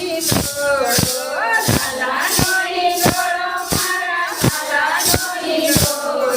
હિંડોળો લાલાનો હિંડોળો મારા લાલાનો હિંડોળો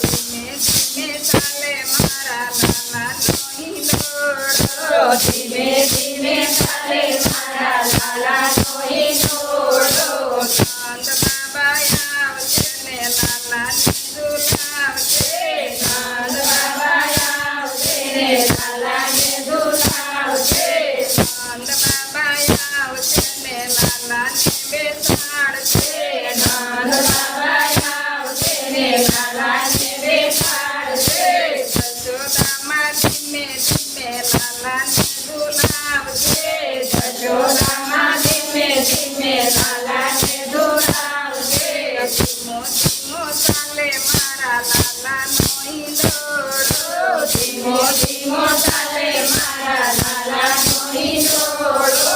ધીમે ધીમે ચાલે મારા લાલાનો હિંડોળો ધીમે ધીમે ચાલે મારા લાલાનો હિંડોળો નંદ બાબા આવશે ને લાલાને ઝુલાવશે નંદ બાબા આવશે ને લાલાને ઝુલાવશે નંદ બાબા આવશે ને લાલાને બેસાડશે નંદ બાબા આવશે ને લાલાને બેસાડશે જશોદામાં ધીમે ધીમે લાલાને ઝુલાવશે જશોદામાં ધીમે ધીમે લાલાને ઝુલાવશે ધીમો ધીમો ચાલે મારા લાલાનો હિંડોળો ધીમો ધીમો ચાલે મારા લાલાનો હિંડોળો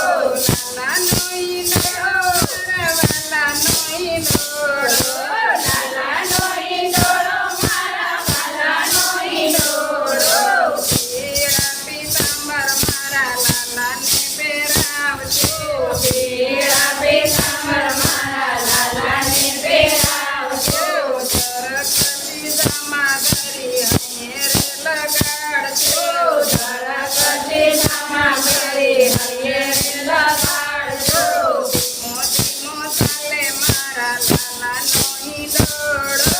લાલાનો હિંડોળો મારા વાલાનો હિંડોળો લાલાનો હિંડોળો મારા વાલાનો હિંડોળો પીળા પીતાંબર મારા લાલાને પહેરાવજો પીળા પીતાંબર મારા લાલાને પહેરાવજો ધરકતી જમાદારી હૈયે લગાડજો ધરકતી જમાદારી હૈયે લગાડજો ધીમો ધીમો ચાલે મારા લાલાનો હિંડોળો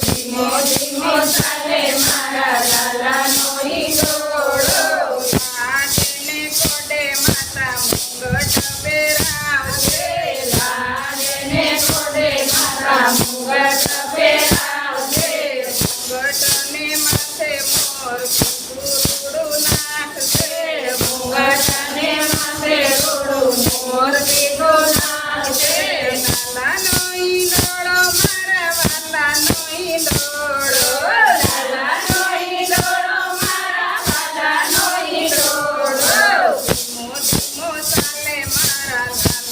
ધીમો ધીમો ચાલે મારા લાલાનો હિંડોળો લાડને કોડે માતા મુગટ પહેરાવશે લાડને કોડે માતા મુગટ પહેરાવશે મુગટને માથે મોર રૂડું નાખશે મુગટને માથે રૂડું મોર પીધો નાખશે લાલાનો હિંડોળો મારા વાલાનો હિંડોળો લાલાનો હિંડોળો મારા વાલાનો હિંડોળો ધીમો ધીમો ચાલે મારા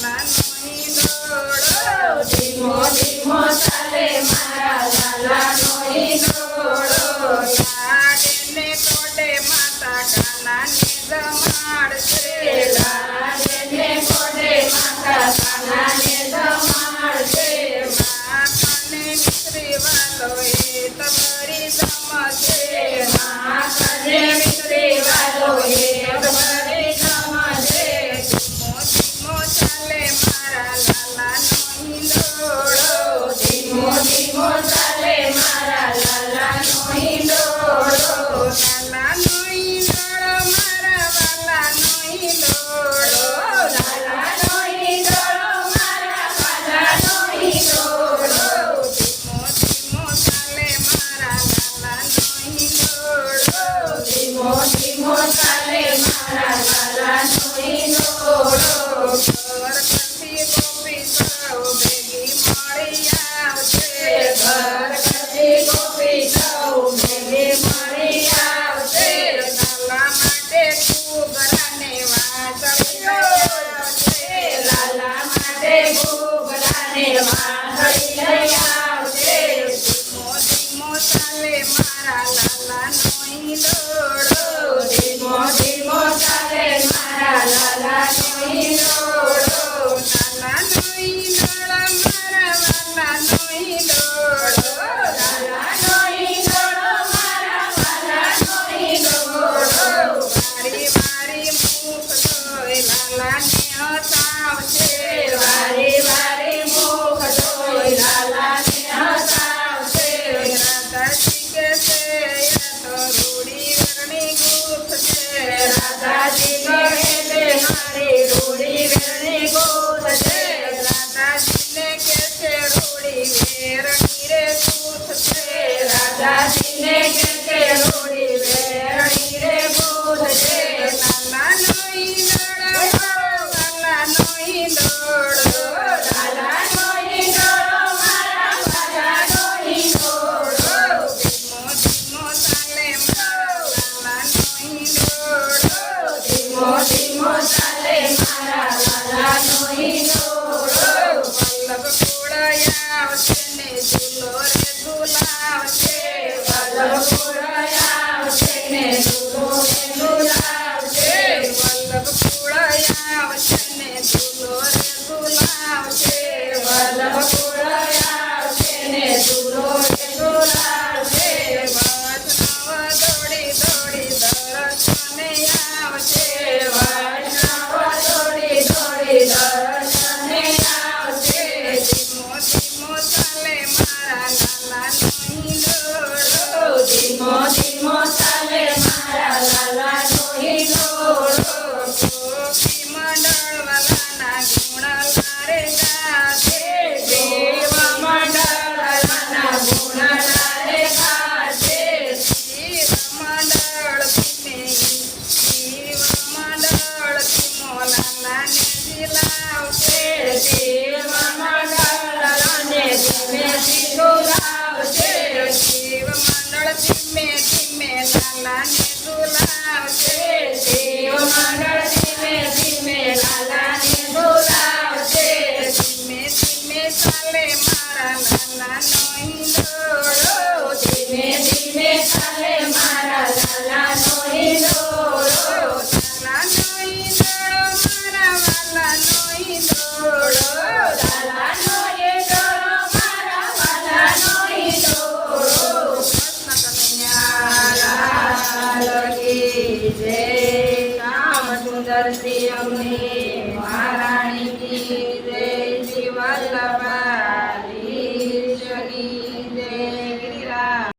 લાલાનો હિંડોળો ધીમો ધીમો ચાલે મારા લાલાનો હિંડોળો લાડને કોડે માતા કાનાને જમાડશે લાડને કોડે માતા કાનાને જમાડશે માખને મિશ્રી વાલો એ તમારી જમશે માખને મિશ્રી વાલો એ તમારી જમશે ધીમો ધીમો ચાલે મારા લાલાનો હિંડોળો ધીમો ધીમો ચાલે મારા લાલાનો હિંડોળો લાલાનો હિંડોળો મારા વાલાનો હિંડોળો લાલાનો હિંડોળો મારા વાલાનો હિંડોળો ધીમો ધીમો ચાલે મારા લાલાનો હિંડોળો ધીમો ધીમો ચાલે મારા લાલાનો હિંડોળો ઘરકથી ગોપી સૌ ભેગી મળી આવશે ઘરકથી ગોપી સૌ ભેગી મળી આવશે લાલા માટે ઘૂઘરાને વાસળી આવશે લાલા માટે ઘૂઘરાને વાસળી લઈ આવશે ધીમો ધીમો ચાલે મારા લાલાનો હિંડોળો ધીમો ધીમો ચાલે મારા લાલાનો હિંડોળો લાલાનો હિંડોળો મારા વાલાનો હિંડોળો લાલાનો હિંડોળો મારા વાલાનો હિંડોળો વારી વારી મુખ ધોઈ લાલાને હસાવશે વારી વારી મુખ ધોઈ લાલાને હસાવશે રાધાજી કહેશે તો રૂડી વેરણી ગૂંથશે રાધાજી કહેશે મારી રૂડી વેરણી ગૂંથશે રાધાજીને કહેશે રૂડી વેરણી રે ગૂંથશે રાધાજીને કહેશે રૂડી વેરણી રે ગૂંથશે લાલાનો હિંડોળો વાલાનો હિંડોળો લાલાનો હિંડોળો મારા વાલાનો હિંડોળો ધીમો ધીમો ચાલે મારા લાલાનો હિંડોળો ધીમો ધીમો ચાલે મારા લાલાનો હિંડોળો વલ્લભ કોળયા આવશે ને ઝૂલો રે ઝૂલાવશે વલ્લભ કોળયા આવશે ને ઝૂલો રે ઝૂલાવશે વલ્લભ કોળયા આવશે ને ઝૂલો રે ઝુલાવશે વલ્લભ કુળ આવશે ને ઝૂલો રે ઝુલાવશે. વૈષ્ણવ દોડી દોડી દર્શને આવશે વૈષ્ણવ દોડી દોડી દર્શને આવશે. ધીમો ધીમો ચાલે મારા લાલાનો હિંડોળો ધીમો ધીમો ચાલે મારા લાલાનો હિંડોળો. ગોપી મંડળવાલાના ગુણ લારે ગાશે દેવ મંડળના ગુણ લારે ગાશે. શિવ મંડળ ધીમો લાલાને ઝીલાવશે દેવ